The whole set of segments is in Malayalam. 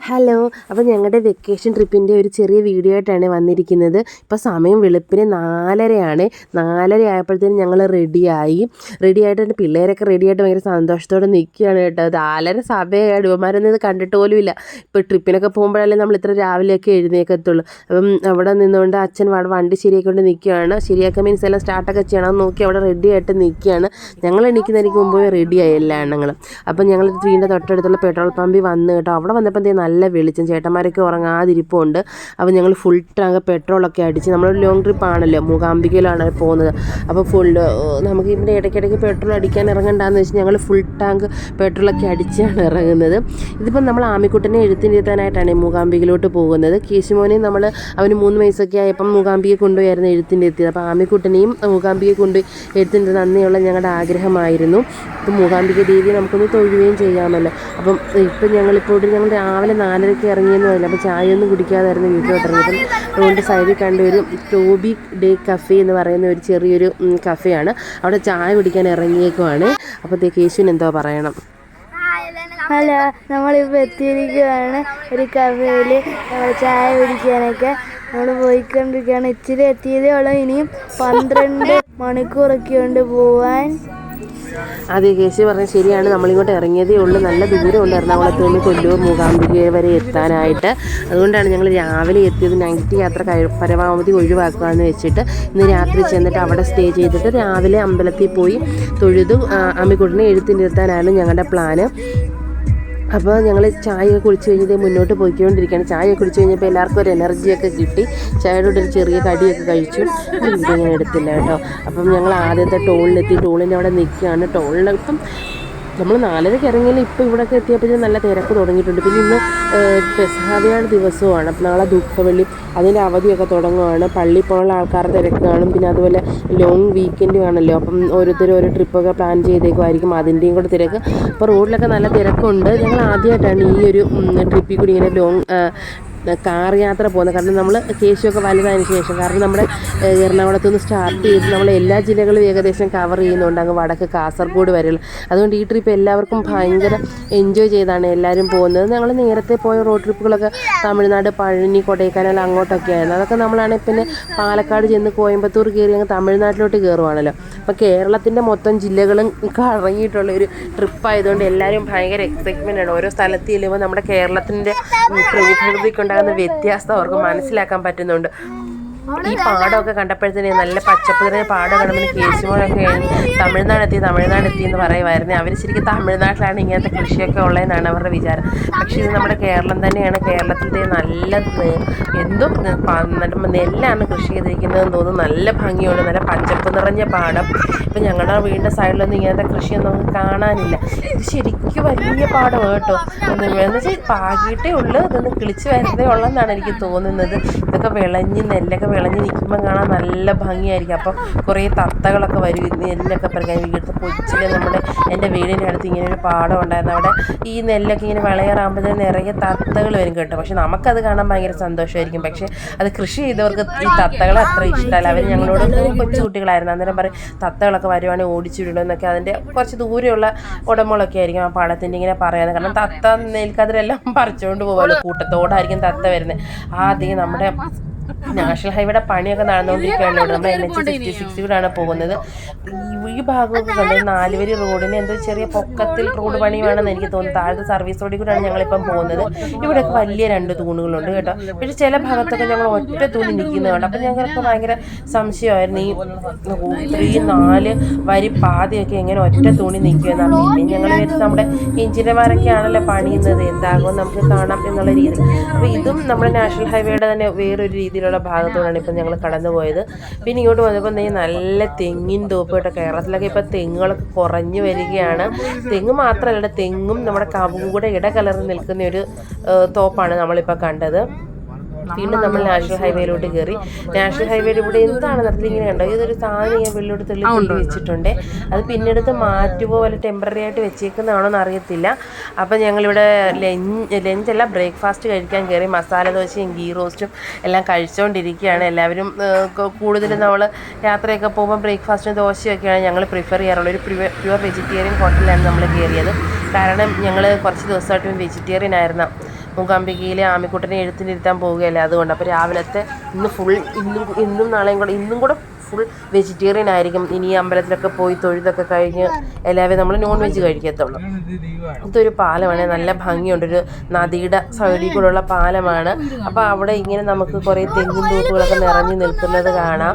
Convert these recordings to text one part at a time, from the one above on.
ഹലോ, അപ്പോൾ ഞങ്ങളുടെ വെക്കേഷൻ ട്രിപ്പിൻ്റെ ഒരു ചെറിയ വീഡിയോ ആയിട്ടാണ് വന്നിരിക്കുന്നത്. ഇപ്പോൾ സമയം വെളുപ്പിന് 4:30 4:30 ആയപ്പോഴത്തേനും ഞങ്ങൾ റെഡിയായിട്ട് പിള്ളേരൊക്കെ റെഡിയായിട്ട് ഭയങ്കര സന്തോഷത്തോടെ നിൽക്കുകയാണ് കേട്ടോ. 4:30 സമയമായിട്ട് ഇവന്മാരൊന്നും ഇത് കണ്ടിട്ട് പോലും ഇല്ല. ഇപ്പോൾ ട്രിപ്പിനൊക്കെ പോകുമ്പോഴല്ലേ നമ്മൾ ഇത്ര രാവിലെയൊക്കെ എഴുന്നേക്കത്തുള്ളൂ. അപ്പം അവിടെ നിന്നുകൊണ്ട് അച്ഛൻ വണ്ടി ശരിയാക്കിക്കൊണ്ട് നിൽക്കുകയാണ്. ശരിയാക്കാൻ മീൻസ് എല്ലാം സ്റ്റാർട്ടൊക്കെ ചെയ്യണം നോക്കി അവിടെ റെഡിയായിട്ട് നിൽക്കുകയാണ്. ഞങ്ങൾ എണീക്കുന്നതിന് മുമ്പേ റെഡിയായി എല്ലാ എണ്ണങ്ങളും. അപ്പം ഞങ്ങൾ വീടിൻ്റെ തൊട്ടടുത്തുള്ള പെട്രോൾ പമ്പിൽ വന്ന് കേട്ടോ. അവിടെ വന്നപ്പോൾ നല്ല വെളിച്ചം, ചേട്ടന്മാരൊക്കെ ഉറങ്ങാതിരിപ്പുണ്ട്. അപ്പോൾ ഞങ്ങൾ ഫുൾ ടാങ്ക് പെട്രോളൊക്കെ അടിച്ച്, നമ്മളൊരു ലോങ് ട്രിപ്പ് ആണല്ലോ, മൂകാംബികയിലാണ് പോകുന്നത്. അപ്പോൾ നമുക്ക് ഇവിടെ ഇടയ്ക്കിടയ്ക്ക് പെട്രോൾ അടിക്കാൻ ഇറങ്ങണ്ടെന്ന് വെച്ച് ഞങ്ങൾ ഫുൾ ടാങ്ക് പെട്രോളൊക്കെ അടിച്ചാണ് ഇറങ്ങുന്നത്. ഇതിപ്പം നമ്മൾ ആമിക്കുട്ടനെ എഴുത്തിനിരുത്താനായിട്ടാണ് മൂകാംബികയിലോട്ട് പോകുന്നത്. കേശുമോനെ അവന് 3 വയസ്സൊക്കെ ആയപ്പം മൂകാംബികയെ കൊണ്ടുപോയായിരുന്നു എഴുത്തിനിരുത്തിയത്. അപ്പോൾ ആമിക്കുട്ടനെയും മൂകാംബികയെ കൊണ്ടുപോയി എഴുത്തിനിരുത്താൻ അന്നേയുള്ള ഞങ്ങളുടെ ആഗ്രഹമായിരുന്നു. ഇപ്പം മൂകാംബിക ദേവിയെ നമുക്കൊന്ന് തൊഴുകയും ചെയ്യാമല്ലോ. അപ്പം ഞങ്ങൾ രാവിലെ 4:30 ഇറങ്ങിയെന്ന് പറഞ്ഞില്ല. അപ്പോൾ ചായയൊന്നും കുടിക്കാതായിരുന്നു വീട്ടിലോട്ട് ഇറങ്ങിയപ്പം റോഡിൻ്റെ സൈഡിൽ കണ്ട ഒരു ടോബി ഡേ കഫേ എന്ന് പറയുന്ന ഒരു ചെറിയൊരു കഫേയാണ്. അവിടെ ചായ കുടിക്കാൻ ഇറങ്ങിയേക്കുവാണ്. അപ്പോഴത്തേക്ക് യേശുവിന് എന്തോ പറയണം. ഹലോ, നമ്മളിപ്പോൾ എത്തിയിരിക്കുകയാണ് ഒരു കഫേയിൽ ചായ കുടിക്കാനൊക്കെ. നമ്മൾ പോയിക്കൊണ്ടിരിക്കുകയാണ്. ഇച്ചിരി എത്തിയതേ ഉള്ളൂ, ഇനിയും 12 മണിക്കൂറൊക്കെ ഉണ്ട് പോവാൻ. അതെ, കേശു പറഞ്ഞാൽ ശരിയാണ്. നമ്മളിങ്ങോട്ട് ഇറങ്ങിയതേ ഉള്ളൂ. നല്ല ദൂരമുണ്ട് എറണാകുളത്ത് നിന്ന് കൊല്ലൂർ മൂകാംബിക വരെ എത്താനായിട്ട്. അതുകൊണ്ടാണ് ഞങ്ങൾ രാവിലെ എത്തിയത്. നൈറ്റ് യാത്ര പരമാവധി ഒഴിവാക്കുകയെന്ന് വെച്ചിട്ട് ഇന്ന് രാത്രി ചെന്നിട്ട് അവിടെ സ്റ്റേ ചെയ്തിട്ട് രാവിലെ അമ്പലത്തിൽ പോയി തൊഴുതു അമ്മിക്കുട്ടനെ എഴുത്തിനിരുത്താനാണ് ഞങ്ങളുടെ പ്ലാന്. അപ്പോൾ ഞങ്ങൾ ചായയൊക്കെ കുടിച്ച് കഴിഞ്ഞത് മുന്നോട്ട് പോയിക്കൊണ്ടിരിക്കുകയാണ്. ചായയൊക്കെ കുടിച്ച് കഴിഞ്ഞപ്പോൾ എല്ലാവർക്കും ഒരു എനർജിയൊക്കെ കിട്ടി. ചായയുടെ ഒരു ചെറിയ കടിയൊക്കെ കഴിച്ചു. വീഡിയോ ഞാൻ എടുത്തില്ല കേട്ടോ. അപ്പം ഞങ്ങൾ ആദ്യത്തെ ടോളിലെത്തി. ടോളിൻ്റെ അവിടെ നിൽക്കുകയാണ്. ഇപ്പം നമ്മൾ 4:30 ഇറങ്ങിയാലും ഇപ്പോൾ ഇവിടെയൊക്കെ എത്തിയപ്പോഴത്തേക്കും നല്ല തിരക്ക് തുടങ്ങിയിട്ടുണ്ട്. പിന്നെ ഇന്ന് പെസഹാവ്യാഴ ദിവസവുമാണ്. അപ്പം നാളെ ദുഃഖവെള്ളി, അതിൻ്റെ അവധിയൊക്കെ തുടങ്ങുകയാണ്. പള്ളിയിൽ പോകാനുള്ള ആൾക്കാരുടെ തിരക്ക് കാണും. പിന്നെ അതുപോലെ ലോങ് വീക്കെൻഡ് ആണല്ലോ. അപ്പം ഓരോരുത്തരും ഓരോ ട്രിപ്പൊക്കെ പ്ലാൻ ചെയ്തേക്കുമായിരിക്കും, അതിൻ്റെയും കൂടെ തിരക്ക്. അപ്പോൾ റോഡിലൊക്കെ നല്ല തിരക്കുണ്ട്. ഞങ്ങൾ ആദ്യമായിട്ടാണ് ഈ ഒരു ട്രിപ്പിൽ കൂടി ഇങ്ങനെ ലോങ് കാർ യാത്ര പോകുന്നത്. കാരണം നമ്മൾ കേശുവൊക്കെ വലുതായതിനു ശേഷം, കാരണം നമ്മുടെ എറണാകുളത്തു നിന്ന് സ്റ്റാർട്ട് ചെയ്ത് നമ്മൾ എല്ലാ ജില്ലകളും ഏകദേശം കവർ ചെയ്യുന്നുണ്ട്, അങ്ങ് വടക്ക് കാസർഗോഡ് വരെയുള്ള. അതുകൊണ്ട് ഈ ട്രിപ്പ് എല്ലാവർക്കും ഭയങ്കര എൻജോയ് ചെയ്താണ് എല്ലാവരും പോകുന്നത്. ഞങ്ങൾ നേരത്തെ പോയ റോഡ് ട്രിപ്പുകളൊക്കെ തമിഴ്നാട്, പഴനി, കൊടൈക്കനാൽ അങ്ങോട്ടൊക്കെ ആയിരുന്നു. അതൊക്കെ നമ്മളാണെങ്കിൽ പിന്നെ പാലക്കാട് ചെന്ന് കോയമ്പത്തൂർ കയറി അങ്ങ് തമിഴ്നാട്ടിലോട്ട് കയറുവാണല്ലോ. അപ്പോൾ കേരളത്തിൻ്റെ മൊത്തം ജില്ലകളും കറങ്ങിയിട്ടുള്ളൊരു ട്രിപ്പായതുകൊണ്ട് എല്ലാവരും ഭയങ്കര എക്സൈറ്റ്മെൻ്റ് ആണ്. ഓരോ സ്ഥലത്ത് ചെല്ലുമ്പോൾ നമ്മുടെ കേരളത്തിൻ്റെ പ്രകൃതിക്കുണ്ടാകുന്ന വ്യത്യാസം അവർക്ക് മനസ്സിലാക്കാൻ പറ്റുന്നുണ്ട്. ഈ പാടമൊക്കെ കണ്ടപ്പോഴത്തേന് നല്ല പച്ചപ്പ് നിറഞ്ഞ പാടം കാണുമ്പോൾ കേശുമോനൊക്കെ തമിഴ്നാടെത്തി എന്ന് പറയുമായിരുന്നു. അവർ ശരിക്കും തമിഴ്നാട്ടിലാണ് ഇങ്ങനത്തെ കൃഷിയൊക്കെ ഉള്ളതെന്നാണ് അവരുടെ വിചാരം. പക്ഷേ ഇത് നമ്മുടെ കേരളം തന്നെയാണ്. കേരളത്തിൻ്റെ നല്ല നെല്ലാണ് കൃഷി ചെയ്തിരിക്കുന്നതെന്ന് തോന്നുന്നു. നല്ല ഭംഗിയുണ്ട്, നല്ല പച്ചപ്പ് നിറഞ്ഞ പാടം. ഇപ്പം ഞങ്ങളുടെ വീടിൻ്റെ സൈഡിലൊന്നും ഇങ്ങനത്തെ കൃഷിയൊന്നും നമുക്ക് കാണാനില്ല. ഇത് ശരിക്കും വലിയ പാടം കേട്ടോ. എന്ന് വെച്ചാൽ പാകിയിട്ടേ ഉള്ളൂ, ഇതൊന്ന് കിളിച്ച് വരുന്നതേ ഉള്ളെന്നാണ് എനിക്ക് തോന്നുന്നത്. ഇതൊക്കെ നെല്ലൊക്കെ വിളഞ്ഞ് നിൽക്കുമ്പോൾ കാണാൻ നല്ല ഭംഗിയായിരിക്കും. അപ്പം കുറേ തത്തകളൊക്കെ വരും നെല്ലൊക്കെ പറിക്കാൻ. വീട്ടിൽ കൊച്ചിൽ എൻ്റെ വീടിൻ്റെ അടുത്ത് ഇങ്ങനെ ഒരു പാടം ഉണ്ടായിരുന്നു. അവിടെ ഈ നെല്ലൊക്കെ ഇങ്ങനെ വിളയാറാകുമ്പോഴത്തേന് നിറയെ തത്തകൾ വരും കേട്ടോ. പക്ഷെ നമുക്കത് കാണാൻ ഭയങ്കര സന്തോഷമായിരിക്കും. പക്ഷേ അത് കൃഷി ചെയ്തവർക്ക് ഈ തത്തകളെ അത്ര ഇഷ്ടമല്ല. അവർ ഞങ്ങളോട് കൊച്ചു കുട്ടികളായിരുന്നു. അന്നേരം പറയും തത്തകളൊക്കെ വരുവാണെങ്കിൽ ഓടിച്ചിടുമെന്നൊക്കെ. അതിൻ്റെ കുറച്ച് ദൂരെയുള്ള ഉടമകളൊക്കെ ആയിരിക്കും ആ പാടത്തിൻ്റെ ഇങ്ങനെ പറയാതെ. കാരണം തത്ത നെൽക്കതിരെല്ലാം പറിച്ചുകൊണ്ട് പോകുമല്ലോ, കൂട്ടത്തോടായിരിക്കും തത്ത വരുന്നത്. ആദ്യം നമ്മുടെ നാഷണൽ ഹൈവേയുടെ പണിയൊക്കെ നടന്നുകൊണ്ടിരിക്കുകയാണ്. നമ്മൾ NH-66 പോകുന്നത്. ഈ ഭാഗമൊക്കെ കണ്ടത് 4 വരി റോഡിന് എന്തോ ചെറിയ പൊക്കത്തിൽ റോഡ് പണി വേണമെന്ന് എനിക്ക് തോന്നുന്നു. താഴത്തെ സർവീസ് റോഡിൽ കൂടെയാണ് ഞങ്ങളിപ്പം പോകുന്നത്. ഇവിടെയൊക്കെ വലിയ 2 തൂണുകളുണ്ട് കേട്ടോ. പക്ഷേ ചില ഭാഗത്തൊക്കെ ഞങ്ങൾ ഒറ്റ തൂണി നിൽക്കുന്നതുകൊണ്ട് അപ്പം ഞങ്ങൾക്ക് ഭയങ്കര സംശയമായിരുന്നു. ഈ 4 വരി പാതയൊക്കെ എങ്ങനെ ഒറ്റ തൂണി നിൽക്കുമെന്നാണ്. പിന്നെ ഞങ്ങൾ വെച്ച് നമ്മുടെ എഞ്ചിനീയർമാരൊക്കെ ആണല്ലോ പണിയുന്നത്, എന്താകും നമുക്ക് കാണാം എന്നുള്ള രീതിയിൽ. അപ്പോൾ ഇതും നമ്മുടെ നാഷണൽ ഹൈവേയുടെ തന്നെ വേറൊരു രീതിയിലുള്ള ഭാഗത്തോടാണ് ഇപ്പം ഞങ്ങൾ കടന്നു പോയത്. പിന്നെ ഇങ്ങോട്ട് വന്നപ്പോൾ നല്ല തെങ്ങിൻ തോപ്പ് കേട്ടോ. കേരളത്തിലൊക്കെ ഇപ്പം തെങ്ങുകളൊക്കെ കുറഞ്ഞു വരികയാണ്. തെങ്ങ് മാത്രമല്ല, തെങ്ങും നമ്മുടെ കവുങ്ങും കൂടെ ഇടകലർന്ന് നിൽക്കുന്ന ഒരു തോപ്പാണ് നമ്മളിപ്പോൾ കണ്ടത്. വീണ്ടും നമ്മൾ നാഷണൽ ഹൈവേയിലോട്ട് കയറി. നാഷണൽ ഹൈവേയിൽ ഇവിടെ എന്താണ് നടത്തി ഇങ്ങനെ കണ്ടോ, ഇതൊരു സാധനം ഇങ്ങനെ വെള്ളോട്ട് തെള്ളി വെച്ചിട്ടുണ്ട്. അത് പിന്നെടുത്ത് മാറ്റുമോ വല്ല ടെമ്പററി ആയിട്ട് വെച്ചേക്കുന്നതാണോ എന്ന് അറിയത്തില്ല. അപ്പം ഞങ്ങളിവിടെ ലഞ്ചല്ല ബ്രേക്ക്ഫാസ്റ്റ് കഴിക്കാൻ കയറി. മസാല ദോശയും ഗീ റോസ്റ്റും എല്ലാം കഴിച്ചുകൊണ്ടിരിക്കുകയാണ് എല്ലാവരും. കൂടുതലും നമ്മൾ യാത്രയൊക്കെ പോകുമ്പോൾ ബ്രേക്ക്ഫാസ്റ്റും ദോശയൊക്കെയാണ് ഞങ്ങൾ പ്രിഫർ ചെയ്യാറുള്ളത്. ഒരു പ്യുവർ വെജിറ്റേറിയൻ ഹോട്ടലിലാണ് നമ്മൾ കയറിയത്. കാരണം ഞങ്ങൾ കുറച്ച് ദിവസമായിട്ടും വെജിറ്റേറിയൻ ആയിരുന്നു. മൂകാംബികയിലെ ആമിക്കുട്ടനെ എഴുത്തിനിരുത്താൻ പോവുകയല്ലേ, അതുകൊണ്ട്. അപ്പോൾ രാവിലത്തെ ഇന്നും നാളെയും കൂടെ ഇന്നും കൂടെ ഫുൾ വെജിറ്റേറിയൻ ആയിരിക്കും. ഇനി അമ്പലത്തിലൊക്കെ പോയി തൊഴുതൊക്കെ കഴിഞ്ഞ് എല്ലാവരും നമ്മൾ നോൺ വെജ് കഴിക്കത്തുള്ളൂ. ഇതൊരു പാലമാണ്, നല്ല ഭംഗിയുണ്ട്, ഒരു നദിയുടെ സൈഡിൽ കൂടെയുള്ള പാലമാണ്. അപ്പോൾ അവിടെ ഇങ്ങനെ നമുക്ക് കുറേ തെങ്ങിൻ തൂക്കുകളൊക്കെ നിറഞ്ഞു നിൽക്കുന്നത് കാണാം.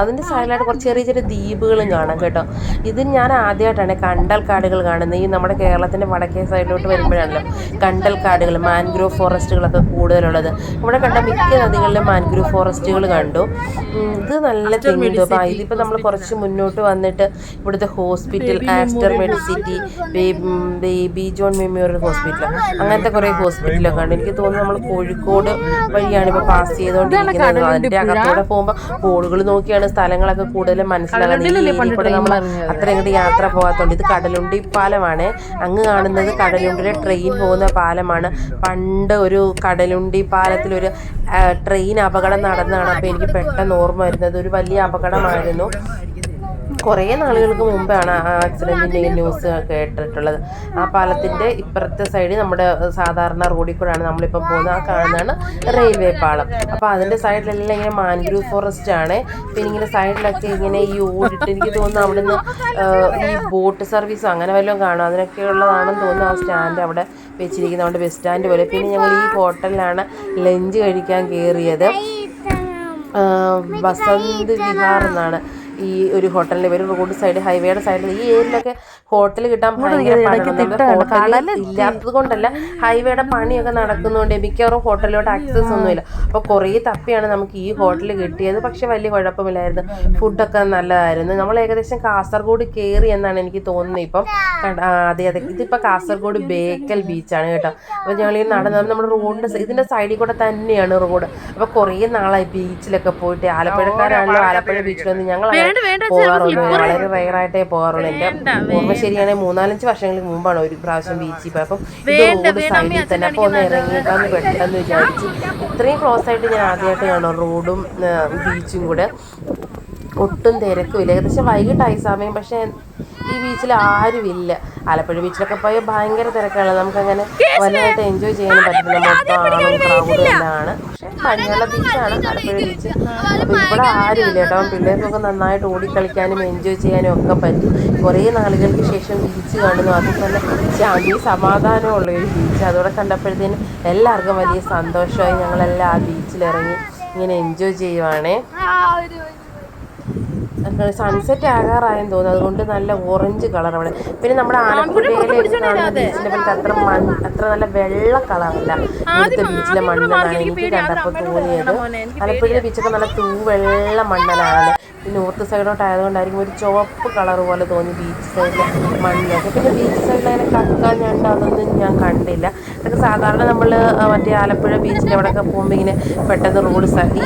അതിൻ്റെ സൈഡിലായിട്ട് കുറച്ച് ചെറിയ ചെറിയ ദ്വീപുകളും കാണാം കേട്ടോ. ഇത് ഞാൻ ആദ്യമായിട്ടാണ് കണ്ടൽക്കാടുകൾ കാണുന്നത്. ഈ നമ്മുടെ കേരളത്തിൻ്റെ വടക്കേ സൈഡിലോട്ട് വരുമ്പോഴാണല്ലോ കണ്ടൽക്കാടുകൾ, മാൻഗ്രൂവ് ഫോറസ്റ്റുകളൊക്കെ കൂടുതലുള്ളത്. ഇവിടെ കണ്ട മിക്ക നദികളിലും മാൻഗ്രൂവ് ഫോറസ്റ്റുകൾ കണ്ടു. ഇത് നല്ല തെങ്ങിൻ തോപ്പ്. ഇതിപ്പോൾ നമ്മൾ കുറച്ച് മുന്നോട്ട് വന്നിട്ട് ഇവിടുത്തെ hospital, Aster Medicity, baby John memorial hospital, അങ്ങനത്തെ കുറേ ഹോസ്പിറ്റലൊക്കെ ഉണ്ട്. എനിക്ക് തോന്നുന്നു നമ്മൾ കോഴിക്കോട് വഴിയാണ് ഇപ്പോൾ പാസ് ചെയ്തുകൊണ്ടിരിക്കുന്നത്. അതിൻ്റെ അകത്തോടെ പോകുമ്പോൾ ബോർഡുകൾ നോക്കിയാണ് സ്ഥലങ്ങളൊക്കെ കൂടുതലും മനസ്സിലാകുന്നത്. ഈ ഏരിയയിൽ കൂടെ നമ്മൾ അത്ര ഇങ്ങോട്ട് യാത്ര പോകാത്തതുകൊണ്ട്. ഇത് കടലുണ്ടി പാലമാണ്. അങ്ങ് കാണുന്നത് കടലുണ്ടിയിലെ ട്രെയിൻ പോകുന്ന പാലമാണ്. പണ്ട് ഒരു കടലുണ്ടി പാലത്തിലൊരു ട്രെയിൻ അപകടം നടന്നതാണ്. അപ്പോൾ എനിക്ക് പെട്ടെന്ന് ഓർമ്മ വരുന്നത് ഒരു വലിയ അപകടമായിരുന്നു. കുറേ നാളുകൾക്ക് മുമ്പാണ് ആ ആക്സിഡൻറ്റിൻ്റെ ന്യൂസ് കേട്ടിട്ടുള്ളത്. ആ പാലത്തിൻ്റെ ഇപ്പുറത്തെ സൈഡ് നമ്മുടെ സാധാരണ റോഡിൽ കൂടെയാണ് നമ്മളിപ്പോൾ പോകുന്നത്. ആ കാണുന്നതാണ് റെയിൽവേ പാളം. അപ്പോൾ അതിൻ്റെ സൈഡിലെല്ലാം ഇങ്ങനെ മാൻഗ്രൂവ് ഫോറസ്റ്റ് ആണ്. പിന്നെ ഇങ്ങനെ സൈഡിലൊക്കെ ഇങ്ങനെ ഈ ഓടിട്ട് എനിക്ക് തോന്നുന്നു അവിടുന്ന് ഈ ബോട്ട് സർവീസോ അങ്ങനെ വല്ലതും കാണും. അതിനൊക്കെ ഉള്ളതാണെന്ന് തോന്നുന്നു ആ സ്റ്റാൻഡ് അവിടെ വെച്ചിരിക്കുന്നത്. അവിടെ ബസ് സ്റ്റാൻഡ് പോലെ. പിന്നെ ഞങ്ങൾ ഈ ഹോട്ടലിലാണ് ലഞ്ച് കഴിക്കാൻ കയറിയത്. വസന്ത് വിഹാർ എന്നാണ് ഈ ഒരു ഹോട്ടലിൽ വരും. റോഡ് സൈഡ്, ഹൈവേയുടെ സൈഡിൽ. ഈ ഏരിയയിലൊക്കെ ഹോട്ടൽ കിട്ടാൻ ഭയങ്കര ഹോട്ടൽ ഇല്ലാത്തത് കൊണ്ടല്ല, ഹൈവേയുടെ പണിയൊക്കെ നടക്കുന്നതുകൊണ്ട് മിക്കവാറും ഹോട്ടലിലോട്ട് ആക്സസ് ഒന്നുമില്ല. അപ്പോൾ കുറേ തപ്പിയാണ് നമുക്ക് ഈ ഹോട്ടൽ കിട്ടിയത്. പക്ഷെ വലിയ കുഴപ്പമില്ലായിരുന്നു, ഫുഡൊക്കെ നല്ലതായിരുന്നു. നമ്മൾ ഏകദേശം കാസർഗോഡ് കയറി എന്നാണ് എനിക്ക് തോന്നുന്നത് ഇപ്പം. അതെ, ഇതിപ്പോൾ കാസർഗോഡ് ബേക്കൽ ബീച്ചാണ് കേട്ടോ. അപ്പോൾ ഞങ്ങൾ ഈ നടന്നത് നമ്മുടെ റോഡിൻ്റെ ഇതിൻ്റെ സൈഡിൽ കൂടെ തന്നെയാണ് റോഡ്. അപ്പോൾ കുറേ നാളായി ബീച്ചിലൊക്കെ പോയിട്ട്. ആലപ്പുഴക്കാരാണല്ലോ, ആലപ്പുഴ ബീച്ചിലൊന്നും ഞങ്ങൾ പോകാറുള്ളൂ, വളരെ റയറായിട്ടേ പോകാറുള്ളൂ. എൻ്റെ ഓർമ്മ ശരിയാണെങ്കിൽ 3-4 വർഷങ്ങൾക്ക് മുമ്പാണ് ഒരു പ്രാവശ്യം ബീച്ചിൽ പോയി. അപ്പം ഇത് റോഡ് സൈഡിൽ തന്നെ. അപ്പോൾ ഒന്ന് ഇറങ്ങിയിട്ടാന്ന് പെട്ടെന്ന് വിചാരിച്ചു. ഇത്രയും ക്ലോസ് ആയിട്ട് ഞാൻ ആദ്യമായിട്ട് കാണും റോഡും ബീച്ചും കൂടെ. ഒട്ടും തിരക്കുമില്ല. ഏകദേശം വൈകിട്ടായി സമയം, പക്ഷേ ഈ ബീച്ചിൽ ആരുമില്ല. ആലപ്പുഴ ബീച്ചിലൊക്കെ പോയാൽ ഭയങ്കര തിരക്കാണ്. നമുക്കങ്ങനെ വലുതായിട്ട് എൻജോയ് ചെയ്യാനും പറ്റില്ല. മൊത്തം ആളും ക്രൗഡും എല്ലാമാണ്. പക്ഷേ ഭംഗിയുള്ള ബീച്ചാണ് ആലപ്പുഴ ബീച്ച്. അപ്പോൾ ഇവിടെ ആരുമില്ല കേട്ടോ. പിള്ളേർക്കൊക്കെ നന്നായിട്ട് ഓടിക്കളിക്കാനും എൻജോയ് ചെയ്യാനും ഒക്കെ പറ്റി. കുറേ നാളുകൾക്ക് ശേഷം ബീച്ച് കാണുന്നു. അത് തന്നെ ശാന്തി സമാധാനമുള്ള ഒരു ബീച്ച്. അതോടെ കണ്ടപ്പോഴത്തേനും എല്ലാവർക്കും വലിയ സന്തോഷമായി. ഞങ്ങളെല്ലാം ആ ബീച്ചിലിറങ്ങി ഇങ്ങനെ എൻജോയ് ചെയ്യുവാണേ. സൺസെറ്റ് ആകാറായെന്ന് തോന്നുന്നു, അതുകൊണ്ട് നല്ല ഓറഞ്ച് കളർ അവിടെ. പിന്നെ നമ്മുടെ ആലപ്പുഴയിലെ കാണുന്ന ബീച്ചിൻ്റെ പോലത്തെ അത്ര നല്ല വെള്ള കളറല്ല ഇവിടുത്തെ ബീച്ചിലെ മണ്ണെന്നാണ് എനിക്ക് കണ്ടപ്പോൾ തോന്നിയത്. ആലപ്പുഴയിലെ ബീച്ചൊക്കെ നല്ല വെള്ള മണ്ണലാണ്. നോർത്ത് സൈഡോട്ട് ആയതുകൊണ്ടായിരിക്കും ഒരു ചുവപ്പ് കളർ പോലെ തോന്നി ബീച്ച് സൈഡിലെ മണ്ണൊക്കെ. പിന്നെ ബീച്ച് സൈഡിൽ അങ്ങനെ കക്കാൻ ഞണ്ട് അതൊന്നും ഞാൻ കണ്ടില്ല. അതൊക്കെ സാധാരണ നമ്മൾ മറ്റേ ആലപ്പുഴ ബീച്ചിൻ്റെ അവിടെയൊക്കെ പോകുമ്പോൾ ഇങ്ങനെ പെട്ടെന്ന് റോഡ് ഈ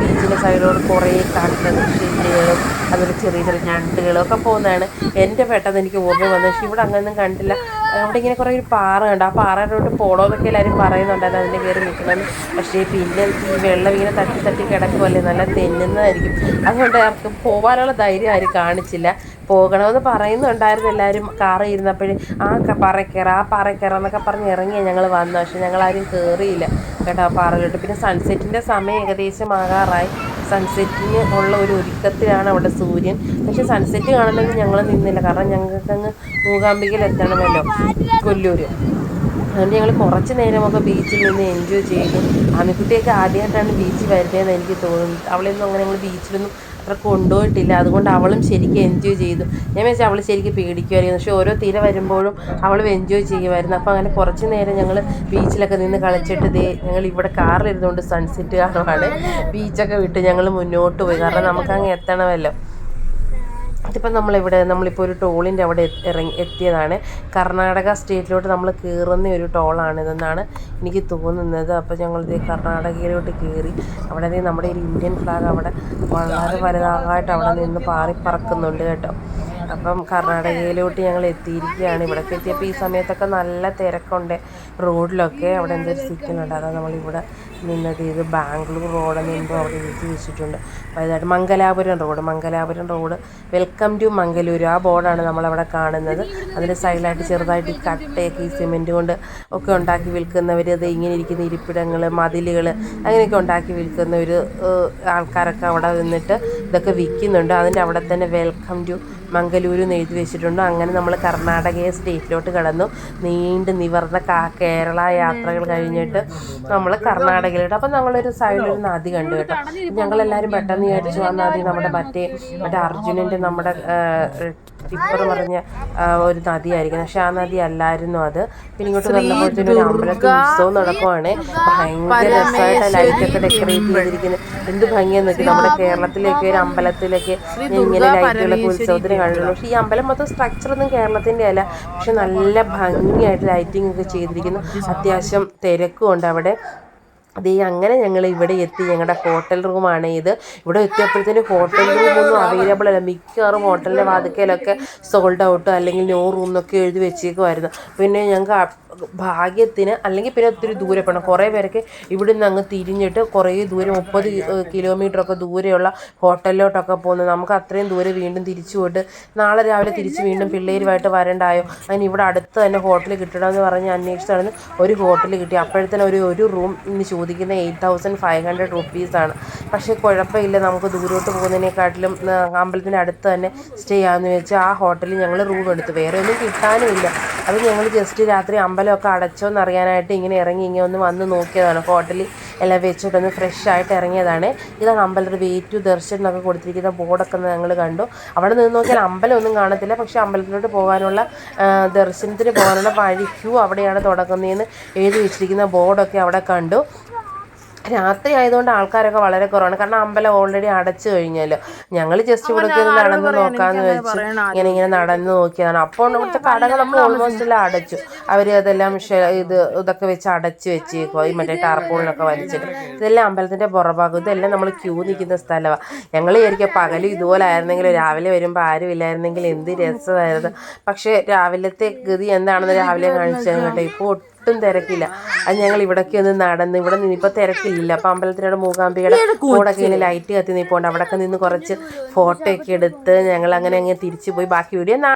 ബീച്ചിൻ്റെ സൈഡോട് കുറേ കാട്ടിലെ കൃഷികളും അതുപോലെ ചെറിയ ചെറിയ ഞണ്ടുകളും ഒക്കെ പോകുന്നതാണ് എൻ്റെ പെട്ടെന്ന് എനിക്ക് ഓർമ്മ വന്നത്. പക്ഷേ ഇവിടെ അങ്ങനെയൊന്നും കണ്ടില്ല. അവിടെ ഇങ്ങനെ കുറേ ഒരു പാറ കണ്ടു. ആ പാറയോട്ട് പോകണമെന്നൊക്കെ എല്ലാവരും പറയുന്നുണ്ടായിരുന്നു, അതിൻ്റെ കയറി നിൽക്കണമെന്ന്. പക്ഷേ പിന്നെ ഈ വെള്ളം ഇങ്ങനെ തട്ടി തട്ടി കിടക്കുമല്ലേ, നല്ല തെന്നുന്നതായിരിക്കും. അതുകൊണ്ട് അവർക്ക് പോകാനുള്ള ധൈര്യം ആരും കാണിച്ചില്ല. പോകണമെന്ന് പറയുന്നുണ്ടായിരുന്നു എല്ലാവരും. കാറ് ഇരുന്നപ്പോഴും ആ പാറ എന്നൊക്കെ പറഞ്ഞ് ഇറങ്ങിയാണ് ഞങ്ങൾ വന്നത്. പക്ഷെ ഞങ്ങളാരും കയറിയില്ല കേട്ടോ ആ പാറയിലോട്ട്. പിന്നെ സൺസെറ്റിൻ്റെ സമയം ഏകദേശം ആകാറായി. സൺസെറ്റിന് ഉള്ള ഒരു ഒരുക്കത്തിലാണ് അവിടെ സൂര്യൻ. പക്ഷെ സൺസെറ്റ് കാണണമെങ്കിൽ ഞങ്ങൾ നിന്നില്ല, കാരണം ഞങ്ങൾക്കങ്ങ് മൂകാംബികയിൽ എത്തണമല്ലോ, കൊല്ലൂർ. അതുകൊണ്ട് ഞങ്ങൾ കുറച്ച് നേരമൊക്കെ ബീച്ചിൽ നിന്ന് എൻജോയ് ചെയ്തു. ആമിക്കുട്ടിയൊക്കെ ആദ്യമായിട്ടാണ് ബീച്ചിൽ വരുന്നതെന്ന് എനിക്ക് തോന്നുന്നു. അവളൊന്നും അങ്ങനെ ഞങ്ങൾ ബീച്ചിലൊന്നും അത്ര കൊണ്ടുപോയിട്ടില്ല. അതുകൊണ്ട് അവളും ശരിക്കും എൻജോയ് ചെയ്തു. ഞാൻ വെച്ചാൽ അവൾ ശരിക്കും പേടിക്കുമായിരുന്നു, പക്ഷേ ഓരോ തിര വരുമ്പോഴും അവളും എൻജോയ് ചെയ്യുമായിരുന്നു. അപ്പോൾ അങ്ങനെ കുറച്ച് നേരം ഞങ്ങൾ ബീച്ചിലൊക്കെ നിന്ന് കളിച്ചിട്ട് ഞങ്ങൾ ഇവിടെ കാറിലിരുന്നുകൊണ്ട് സൺസെറ്റ് കാണുവാണ്. ബീച്ചൊക്കെ വിട്ട് ഞങ്ങൾ മുന്നോട്ട് പോയി, കാരണം നമുക്കങ്ങ് എത്തണമല്ലോ. ഇതിപ്പോൾ നമ്മളിപ്പോൾ ഒരു ടോളിൻ്റെ അവിടെ എത്തിയതാണ്. കർണാടക സ്റ്റേറ്റിലോട്ട് നമ്മൾ കയറുന്ന ഒരു ടോളാണിതെന്നാണ് എനിക്ക് തോന്നുന്നത്. അപ്പോൾ ഞങ്ങളിത് കർണാടകയിലോട്ട് കയറി. അവിടെ നമ്മുടെ ഒരു ഇന്ത്യൻ ഫ്ലാഗ് അവിടെ വളരെ വലുതായിട്ട് അവിടെ നിന്ന് പറക്കുന്നുണ്ട് കേട്ടോ. അപ്പം കർണാടകയിലോട്ട് ഞങ്ങൾ എത്തിയിരിക്കുകയാണ്. ഇവിടേക്ക് എത്തിയപ്പോൾ ഈ സമയത്തൊക്കെ നല്ല തിരക്കുണ്ട് റോഡിലൊക്കെ. അവിടെ എന്തൊരു സിഗ്നലുണ്ട്, അതാണ് നമ്മളിവിടെ നിന്നത്. ഇത് ബാംഗ്ലൂർ റോഡെന്ന് എന്തോ അവിടെ എഴുതി വെച്ചിട്ടുണ്ട്. അപ്പോൾ ഇതായിട്ട് Mangalapuram road welcome to Mangaluru, ആ ബോർഡാണ് നമ്മളവിടെ കാണുന്നത്. അതിൻ്റെ സൈഡിലായിട്ട് ചെറുതായിട്ട് ഈ കട്ടയൊക്കെ ഈ സിമെൻറ്റ് കൊണ്ട് ഒക്കെ ഉണ്ടാക്കി വിൽക്കുന്നവർ, അത് ഇങ്ങനെ ഇരിക്കുന്ന ഇരിപ്പിടങ്ങൾ, മതിലുകൾ അങ്ങനെയൊക്കെ ഉണ്ടാക്കി വിൽക്കുന്ന ഒരു ആൾക്കാരൊക്കെ അവിടെ നിന്നിട്ട് ഇതൊക്കെ വിൽക്കുന്നുണ്ട്. അതിൻ്റെ അവിടെ തന്നെ വെൽക്കം ടു മംഗലൂരു എന്ന് എഴുതി വെച്ചിട്ടുണ്ട്. അങ്ങനെ നമ്മൾ കർണാടക സ്റ്റേറ്റിലോട്ട് കടന്നു. നീണ്ട് നിവർന്ന കേരള യാത്രകൾ കഴിഞ്ഞിട്ട് നമ്മൾ കർണാടകയിലോട്ട്. അപ്പം ഞങ്ങളൊരു സൈഡിലൊരു നദി കണ്ടു കേട്ടോ. ഞങ്ങളെല്ലാവരും പെട്ടെന്ന് വിചാരിച്ചു ആ നദി മറ്റേ അർജുനൻ്റെ ടിപ്പർ പറഞ്ഞ ഒരു നദിയായിരിക്കും. പക്ഷെ ആ നദി അല്ലായിരുന്നു അത്. പിന്നെ ഇങ്ങോട്ട് വന്നപ്പോഴത്തേനും ഒരു അമ്പലത്തിൽ ഉത്സവം നടക്കുവാണ്. ഭയങ്കര രസമായിട്ട് ലൈറ്റൊക്കെ ഡെക്കറേറ്റ് ചെയ്തിരിക്കുന്നത്. എന്ത് ഭംഗിയെന്നൊക്കെ നമ്മുടെ കേരളത്തിലേക്ക് ഒരു അമ്പലത്തിലൊക്കെ ഇങ്ങനെ ലൈറ്റുകളൊക്കെ ഉത്സവത്തിന് കണ്ടുള്ളൂ. പക്ഷേ ഈ അമ്പലം മൊത്തം സ്ട്രക്ചറൊന്നും കേരളത്തിൻ്റെ അല്ല, പക്ഷെ നല്ല ഭംഗിയായിട്ട് ലൈറ്റിംഗ് ഒക്കെ ചെയ്തിരിക്കുന്നു. അത്യാവശ്യം തിരക്കും ഉണ്ട് അവിടെ. അതേ അങ്ങനെ ഞങ്ങൾ ഇവിടെ എത്തി. ഞങ്ങളുടെ ഹോട്ടൽ റൂമാണ് ഇത്. ഇവിടെ എത്തിയപ്പോഴത്തേനും ഹോട്ടൽ റൂമൊന്നും അവൈലബിൾ അല്ല. മിക്കവാറും ഹോട്ടലിൻ്റെ വാതിക്കലൊക്കെ സോൾഡ് ഔട്ടോ അല്ലെങ്കിൽ നോ റൂം എന്നൊക്കെ എഴുതി വെച്ചേക്കുമായിരുന്നു. പിന്നെ ഞങ്ങൾക്ക് ഭാഗ്യത്തിന്, അല്ലെങ്കിൽ പിന്നെ ഒത്തിരി ദൂരെ പോകണം. കുറേ പേരൊക്കെ ഇവിടെ നിന്ന് അങ്ങ് തിരിഞ്ഞിട്ട് കുറേ ദൂരം 30 കിലോമീറ്ററൊക്കെ ദൂരെയുള്ള ഹോട്ടലിലോട്ടൊക്കെ പോകുന്നത്. നമുക്ക് അത്രയും ദൂരെ വീണ്ടും തിരിച്ചു പോയിട്ട് നാളെ രാവിലെ തിരിച്ച് വീണ്ടും പിള്ളേരുമായിട്ട് വരണ്ടായോ. അതിന് ഇവിടെ അടുത്ത് തന്നെ ഹോട്ടൽ കിട്ടണമെന്ന് പറഞ്ഞ് അന്വേഷിച്ചാണ് ഒരു ഹോട്ടൽ കിട്ടി. അപ്പോഴത്തേനും ഒരു റൂം ഇന്ന് ചോദിക്കുന്ന 8500 റുപ്പീസാണ്. പക്ഷേ കുഴപ്പമില്ല, നമുക്ക് ദൂരോട്ട് പോകുന്നതിനെക്കാട്ടിലും അമ്പലത്തിൻ്റെ അടുത്ത് തന്നെ സ്റ്റേ ചെയ്യാമെന്ന് വെച്ചാൽ ആ ഹോട്ടലിൽ ഞങ്ങൾ റൂം എടുത്തു. വേറെ ഒന്നും കിട്ടാനുമില്ല. അത് ഞങ്ങൾ ജസ്റ്റ് രാത്രി അമ്പലമൊക്കെ അടച്ചോന്ന് അറിയാനായിട്ട് ഇങ്ങനെ ഇറങ്ങി ഒന്ന് വന്ന് നോക്കിയതാണ്. ഹോട്ടലിൽ എല്ലാം വെച്ചിട്ടൊന്ന് ഫ്രഷ് ആയിട്ട് ഇറങ്ങിയതാണ്. ഇതാണ് അമ്പലത്തിൽ വേ ടു ദർശൻ എന്നൊക്കെ കൊടുത്തിരിക്കുന്ന ബോർഡൊക്കെ ഞങ്ങൾ കണ്ടു. അവിടെ നിന്ന് നോക്കിയാൽ അമ്പലം ഒന്നും കാണത്തില്ല, പക്ഷേ അമ്പലത്തിലോട്ട് പോകാനുള്ള ദർശനത്തിന് പോകാനുള്ള വഴി ക്യൂ അവിടെയാണ് തുടങ്ങുന്നതെന്ന് എഴുതി വെച്ചിരിക്കുന്ന ബോർഡൊക്കെ അവിടെ കണ്ടു. രാത്രി ആയതുകൊണ്ട് ആൾക്കാരൊക്കെ വളരെ കുറവാണ്, കാരണം അമ്പലം ഓൾറെഡി അടച്ചു കഴിഞ്ഞല്ലോ. ഞങ്ങൾ ജസ്റ്റ് ഇവിടേക്ക് നടന്ന് നോക്കാമെന്ന് വെച്ച് ഇങ്ങനെ നടന്ന് നോക്കിയതാണ്. അപ്പോൾ ഇവിടുത്തെ കടകളൊക്കെ ഓൾമോസ്റ്റ് എല്ലാം അടച്ചു. അവർ അതെല്ലാം ഇതൊക്കെ വെച്ച് അടച്ചു വെച്ചേക്കുക, ഈ മറ്റേ ടാർപോളിനൊക്കെ വലിച്ചിട്ട്. ഇതെല്ലാം അമ്പലത്തിൻ്റെ പുറഭാഗം. ഇതെല്ലാം നമ്മൾ ക്യൂ നിൽക്കുന്ന സ്ഥലമാണ്. ഞങ്ങൾ വിചാരിക്കുക പകലും ഇതുപോലെ ആയിരുന്നെങ്കിൽ രാവിലെ വരുമ്പോൾ ആരും ഇല്ലായിരുന്നെങ്കിൽ എന്ത് രസമായിരുന്നു. പക്ഷേ രാവിലത്തെ ഗതി എന്താണെന്ന് രാവിലെ കാണിച്ചു കേട്ടോ. ഇപ്പോൾ ഒട്ടും തിരക്കില്ല. അത് ഞങ്ങൾ ഇവിടേക്ക് ഒന്ന് നടന്ന് ഇവിടെ നിന്ന് ഇപ്പോൾ തിരക്കില്ല. അപ്പോൾ അമ്പലത്തിനോട് മൂകാംബികയുടെ കൂടൊക്കെ ഇങ്ങനെ ലൈറ്റ് കത്തി നിൽപ്പുണ്ട്. അവിടെയൊക്കെ നിന്ന് കുറച്ച് ഫോട്ടോ ഒക്കെ എടുത്ത് ഞങ്ങൾ അങ്ങനെ തിരിച്ചു പോയി. ബാക്കി വീഡിയോ